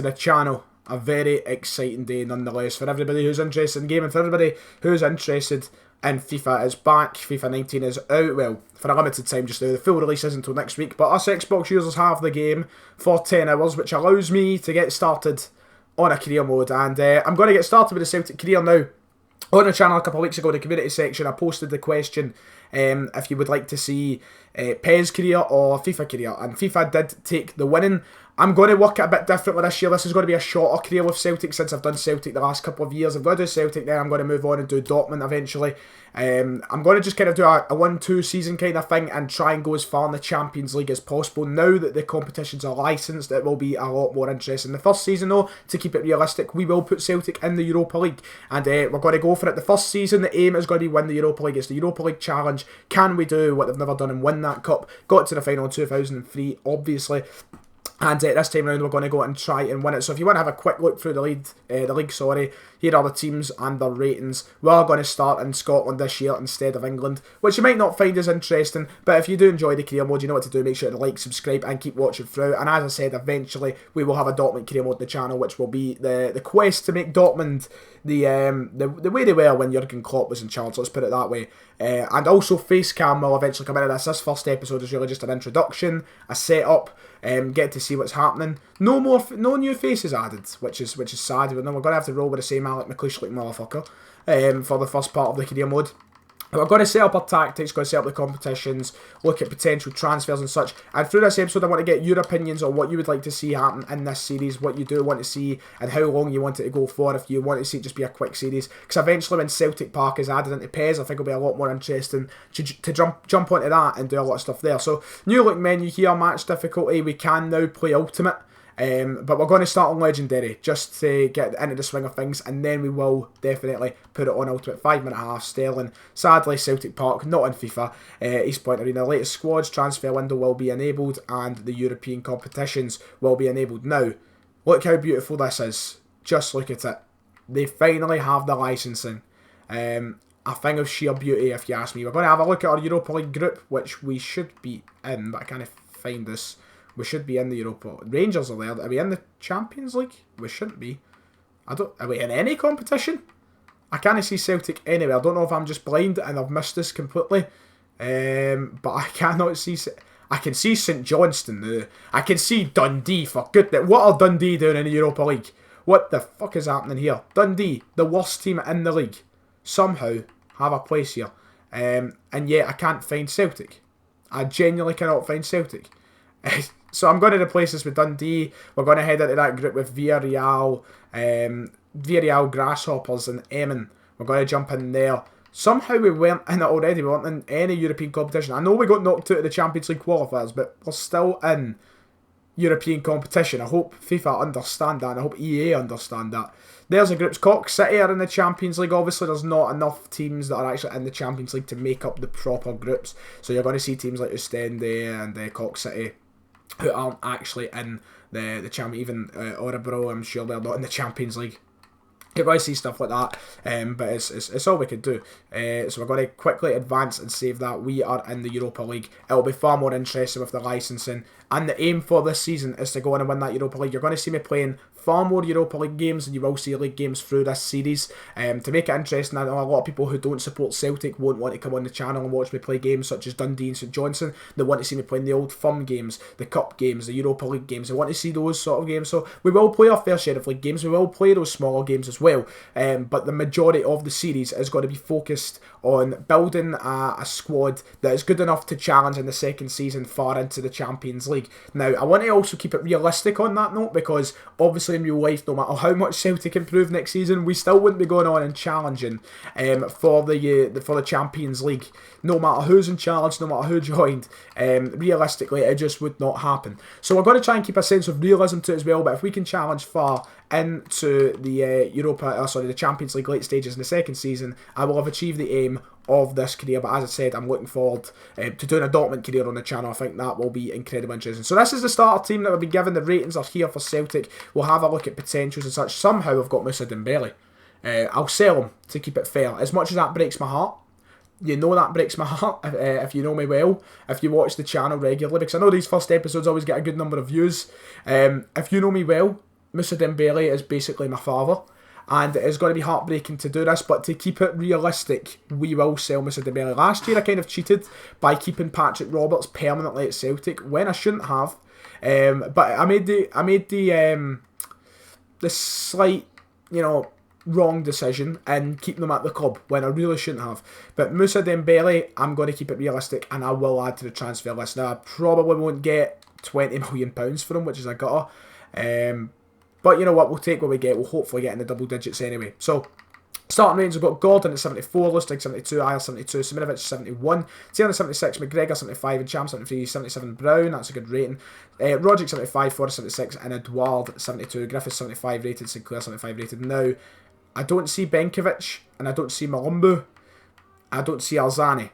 The channel. A very exciting day nonetheless for everybody who's interested in gaming, for everybody who's interested in FIFA. It's back, FIFA 19 is out, well, for a limited time just now. The full release isn't until next week, but us Xbox users have the game for 10 hours, which allows me to get started on a career mode, and I'm going to get started with the Celtic career now. On the channel a couple of weeks ago, in the community section, I posted the question if you would like to see PES career or FIFA career, and FIFA did take the winning. I'm going to work it a bit differently this year. This is going to be a shorter career with Celtic since I've done Celtic the last couple of years. I'm going to do Celtic, then I'm going to move on and do Dortmund eventually. I'm going to just kind of do a 1-2 season kind of thing and try and go as far in the Champions League as possible. Now that the competitions are licensed, it will be a lot more interesting. The first season though, to keep it realistic, we will put Celtic in the Europa League, and we're going to go for it. The first season, the aim is going to be win the Europa League. It's the Europa League challenge. Can we do what they've never done and win that cup? Got to the final in 2003, obviously. And this time around, we're going to go out and try and win it. So if you want to have a quick look through the league, here are the teams and their ratings. We are going to start in Scotland this year instead of England, which you might not find as interesting. But if you do enjoy the career mode, you know what to do. Make sure to like, subscribe, and keep watching through. And as I said, eventually we will have a Dortmund career mode on the channel, which will be the quest to make Dortmund the way they were when Jurgen Klopp was in charge. Let's put it that way. And also Facecam will eventually come into this. This first episode is really just an introduction, a setup. Get to see what's happening. No new faces added, which is sad. But then we're gonna have to roll with the same Alec McLeish-like motherfucker for the first part of the career mode. We're going to set up our tactics, going to set up the competitions, look at potential transfers and such. And through this episode, I want to get your opinions on what you would like to see happen in this series, what you do want to see, and how long you want it to go for. If you want to see it just be a quick series, because eventually when Celtic Park is added into PES, I think it'll be a lot more interesting to jump onto that and do a lot of stuff there. So new look menu here, match difficulty. We can now play Ultimate. But we're going to start on Legendary just to get into the swing of things, and then we will definitely put it on Ultimate. 5 minute half, Sterling. Sadly, Celtic Park, not in FIFA. East Point Arena. Latest squads, transfer window will be enabled, and the European competitions will be enabled. Now, look how beautiful this is. Just look at it. They finally have the licensing. A thing of sheer beauty, if you ask me. We're going to have a look at our Europa League group, which we should be in, but I can't find this. We should be in the Europa. Rangers are there. Are we in the Champions League? We shouldn't be. Are we in any competition? I can't see Celtic anywhere. I don't know if I'm just blind and I've missed this completely. But I cannot see. I can see St Johnstone now. I can see Dundee, for goodness. What are Dundee doing in the Europa League? What the fuck is happening here? Dundee, the worst team in the league, somehow have a place here. And yet I can't find Celtic. I genuinely cannot find Celtic. So I'm going to replace this with Dundee. We're going to head into that group with Villarreal, Grasshoppers and Emmen. We're going to jump in there. Somehow we weren't in it already. We weren't in any European competition. I know we got knocked out of the Champions League qualifiers, but we're still in European competition. I hope FIFA understand that, and I hope EA understand that. There's the groups. Cork City are in the Champions League. Obviously, there's not enough teams that are actually in the Champions League to make up the proper groups. So you're going to see teams like Ostende and Cork City who aren't actually in the champion. Even Orebro, I'm sure they're not in the Champions League. You're going to see stuff like that, but it's all we could do. So we're going to quickly advance and save that. We are in the Europa League. It'll be far more interesting with the licensing. And the aim for this season is to go on and win that Europa League. You're going to see me playing far more Europa League games than you will see league games through this series. To make it interesting, I know a lot of people who don't support Celtic won't want to come on the channel and watch me play games such as Dundee and St Johnstone. They want to see me playing the old firm games, the cup games, the Europa League games. They want to see those sort of games. So we will play our fair share of league games. We will play those smaller games as well. But the majority of the series is going to be focused on building a squad that is good enough to challenge in the second season far into the Champions League. Now, I want to also keep it realistic on that note, because obviously in real life, no matter how much Celtic improve next season, we still wouldn't be going on and challenging for the Champions League. No matter who's in charge, no matter who joined, realistically, it just would not happen. So we're going to try and keep a sense of realism to it as well. But if we can challenge far into the Champions League late stages in the second season, I will have achieved the aim of this career. But as I said, I'm looking forward to doing a Dortmund career on the channel. I think that will be incredibly interesting. So this is the starter team that we'll be given. The ratings are here for Celtic. We'll have a look at potentials and such. Somehow I've got Moussa Dembele. I'll sell him to keep it fair. As much as that breaks my heart, you know that breaks my heart if you know me well, if you watch the channel regularly, because I know these first episodes always get a good number of views. If you know me well, Moussa Dembele is basically my father. And it is going to be heartbreaking to do this, but to keep it realistic, we will sell Moussa Dembele. Last year I kind of cheated by keeping Patrick Roberts permanently at Celtic when I shouldn't have. But I made the slight, wrong decision and keep them at the club when I really shouldn't have. But Moussa Dembele, I'm going to keep it realistic and I will add to the transfer list. Now I probably won't get £20 million for him, which is a gutter. But you know what, we'll take what we get. We'll hopefully get in the double digits anyway. So, starting range, we've got Gordon at 74, Lustig 72, Ayer 72, Siminovic 71, Taylor 76, McGregor 75, and Cham 73, 77 Brown, that's a good rating. Roderick 75, Forrest 76, and Edouard 72, Griffiths 75 rated, Sinclair 75 rated. Now, I don't see Benkovic, and I don't see Malumbu, I don't see Arzani.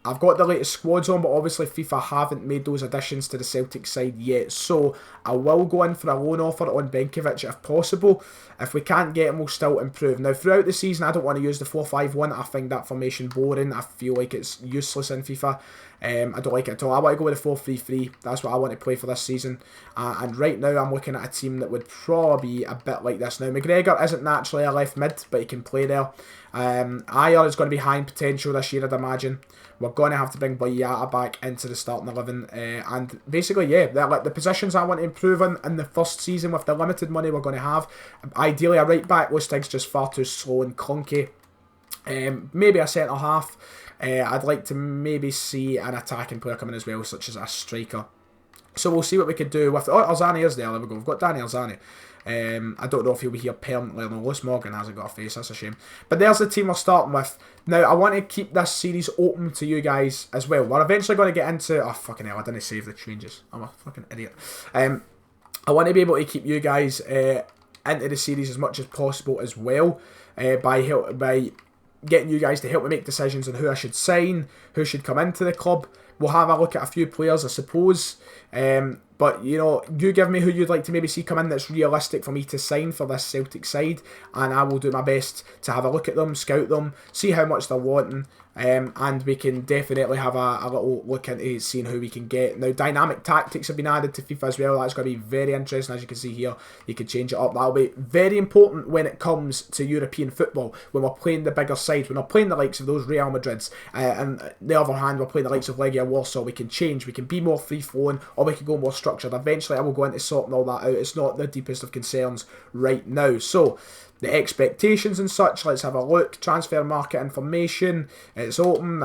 I've got the latest squads on, but obviously FIFA haven't made those additions to the Celtic side yet. So I will go in for a loan offer on Benkovic if possible. If we can't get him, we'll still improve. Now, throughout the season, I don't want to use the 4-5-1. I find that formation boring. I feel like it's useless in FIFA. I don't like it at all. I want to go with a 4-3-3. That's what I want to play for this season. And right now, I'm looking at a team that would probably be a bit like this. Now, McGregor isn't naturally a left mid, but he can play there. Ayer is going to be high in potential this year, I'd imagine. We're going to have to bring Boyata back into the starting 11. And basically, yeah, like the positions I want to improve on in the first season with the limited money we're going to have. Ideally, a right back. Lustig's just far too slow and clunky. Maybe a centre half. I'd like to maybe see an attacking player come in as well, such as a striker. So we'll see what we could do with... Oh, Arzani is there. There we go. We've got Danny Arzani. I don't know if he'll be here permanently or not. Lewis Morgan hasn't got a face, that's a shame. But there's the team we're starting with. Now, I want to keep this series open to you guys as well. We're eventually going to get into... Oh, fucking hell, I didn't save the changes. I'm a fucking idiot. I want to be able to keep you guys into the series as much as possible as well by getting you guys to help me make decisions on who I should sign, who should come into the club. We'll have a look at a few players, I suppose. But, you give me who you'd like to maybe see come in that's realistic for me to sign for this Celtic side. And I will do my best to have a look at them, scout them, see how much they're wanting. And we can definitely have a little look into seeing who we can get. Now, dynamic tactics have been added to FIFA as well. That's going to be very interesting. As you can see here, you can change it up. That'll be very important when it comes to European football, when we're playing the bigger sides, when we're playing the likes of those Real Madrids. And on the other hand, we're playing the likes of Legia Warsaw. We can change. We can be more free-flowing, or we can go more structured. Eventually, I will go into sorting all that out. It's not the deepest of concerns right now. So, the expectations and such, let's have a look. Transfer market information, it's open,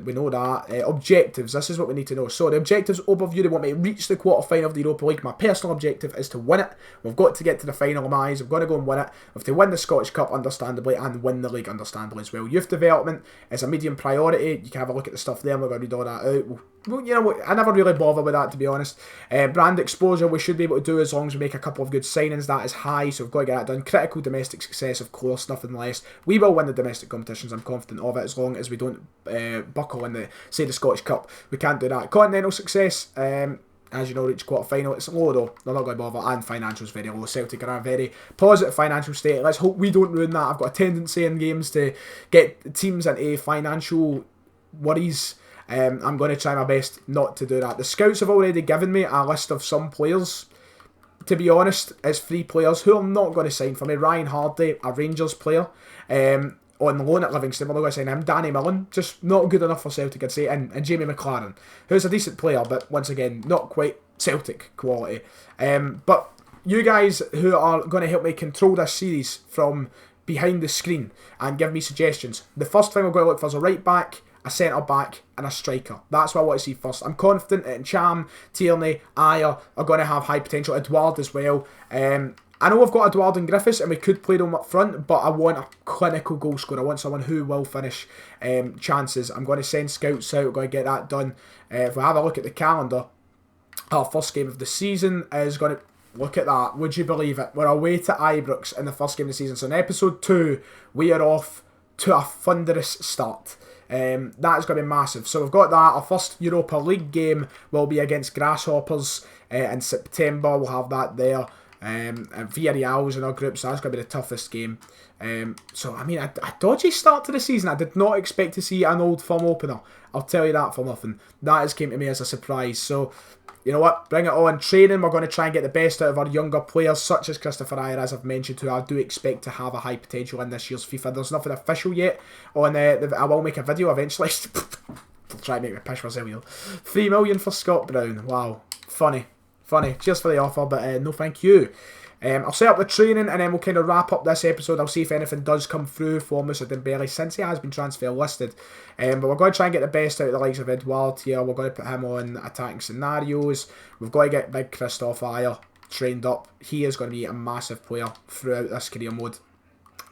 we know that. Objectives, this is what we need to know. So the objectives overview, they want me to reach the quarter-final of the Europa League. My personal objective is to win it. We've got to get to the final, my eyes. We've got to go and win it. We have to win the Scottish Cup, understandably, and win the league, understandably, as well. Youth development is a medium priority. You can have a look at the stuff there. We're going to read all that out. Well, I never really bother with that, to be honest. Brand exposure, we should be able to do as long as we make a couple of good signings. That is high, so we've got to get that done. Critical domestic success, of course, nothing less. We will win the domestic competitions, I'm confident of it, as long as we don't buckle in the Scottish Cup. We can't do that. Continental success, as you know, reach quarter-final. It's low, though. They're not going to bother. And financial's very low. Celtic are a very positive financial state. Let's hope we don't ruin that. I've got a tendency in games to get teams into financial worries. I'm going to try my best not to do that. The scouts have already given me a list of some players. To be honest, it's 3 players who I'm not going to sign for me. Ryan Hardy, a Rangers player, on loan at Livingston. We're not going to sign him. Danny Millen, just not good enough for Celtic, I'd say. And Jamie McLaren, who's a decent player, but once again, not quite Celtic quality. But you guys who are going to help me control this series from behind the screen and give me suggestions. The first thing we're going to look for is a right back, a centre back and a striker. That's what I want to see first. I'm confident that Cham, Tierney, Ayer are going to have high potential. Edouard as well. I know I've got Edouard and Griffiths and we could play them up front, but I want a clinical goal scorer. I want someone who will finish chances. I'm going to send scouts out. We're going to get that done. If we have a look at the calendar, our first game of the season is going to... Look at that. Would you believe it? We're away to Ibrox in the first game of the season. So in episode 2, we are off to a thunderous start. That is going to be massive. So we've got that. Our first Europa League game will be against Grasshoppers in September. We'll have that there. And Villarreal's in our group, so that's going to be the toughest game. So, I mean, a dodgy start to the season. I did not expect to see an Old Firm opener. I'll tell you that for nothing. That has came to me as a surprise. So, you know what? Bring it on. Training, we're going to try and get the best out of our younger players, such as Christopher Ayer, as I've mentioned, who I do expect to have a high potential in this year's FIFA. There's nothing official yet on I will make a video eventually. I'll try and make me piss myself, you know. 3 million for Scott Brown. Wow. Funny. Cheers for the offer, but no thank you. I'll set up the training and then we'll kind of wrap up this episode. I'll see if anything does come through for Moussa Dembele since he has been transfer listed. But we're going to try and get the best out of the likes of Edouard here. We're going to put him on attacking scenarios. We've got to get big Christophe Ayer trained up. He is going to be a massive player throughout this career mode.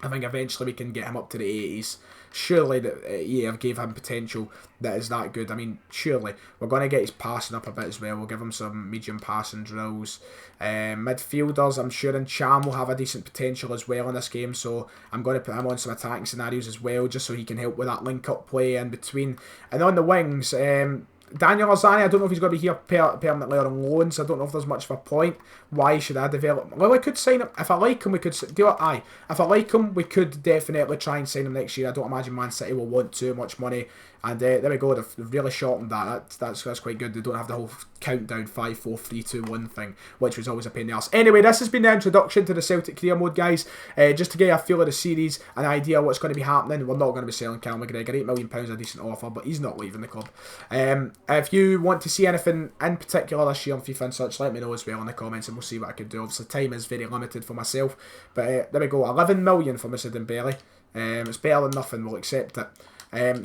I think eventually we can get him up to the 80s. Surely that EA gave him potential that is that good. I mean, surely. We're going to get his passing up a bit as well. We'll give him some medium passing drills. Midfielders, I'm sure Cham will have a decent potential as well in this game. So I'm going to put him on some attacking scenarios as well, just so he can help with that link-up play in between. And on the wings, Daniel Arzani, I don't know if he's going to be here permanently or on loan, so I don't know if there's much of a point. Why should I develop? Well, I could sign him. If I like him, we could do it. Aye. If I like him, we could definitely try and sign him next year. I don't imagine Man City will want too much money. And there we go. They've really shortened that. That's quite good. They don't have the whole countdown 5, 4, 3, 2, 1 thing, which was always a pain in the arse. Anyway, this has been the introduction to the Celtic career mode, guys. Just to get a feel of the series, an idea of what's going to be happening. We're not going to be selling Callum McGregor. £8 million a decent offer, but he's not leaving the club. If you want to see anything in particular this year on FIFA and such, let me know as well in the comments, and we'll see what I can do. Obviously, time is very limited for myself, but there we go. 11 million for Moussa Dembele. It's better than nothing. We'll accept it.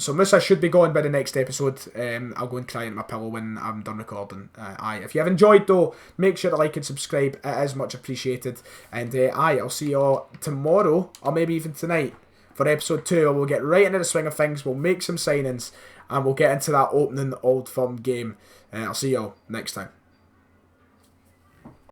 So Moussa should be going by the next episode. I'll go and cry into my pillow when I'm done recording. If you have enjoyed though, make sure to like and subscribe. It is much appreciated. And I'll see you all tomorrow, or maybe even tonight, for episode 2, where we'll get right into the swing of things. We'll make some signings, and we'll get into that opening Old Firm game. I'll see you all next time.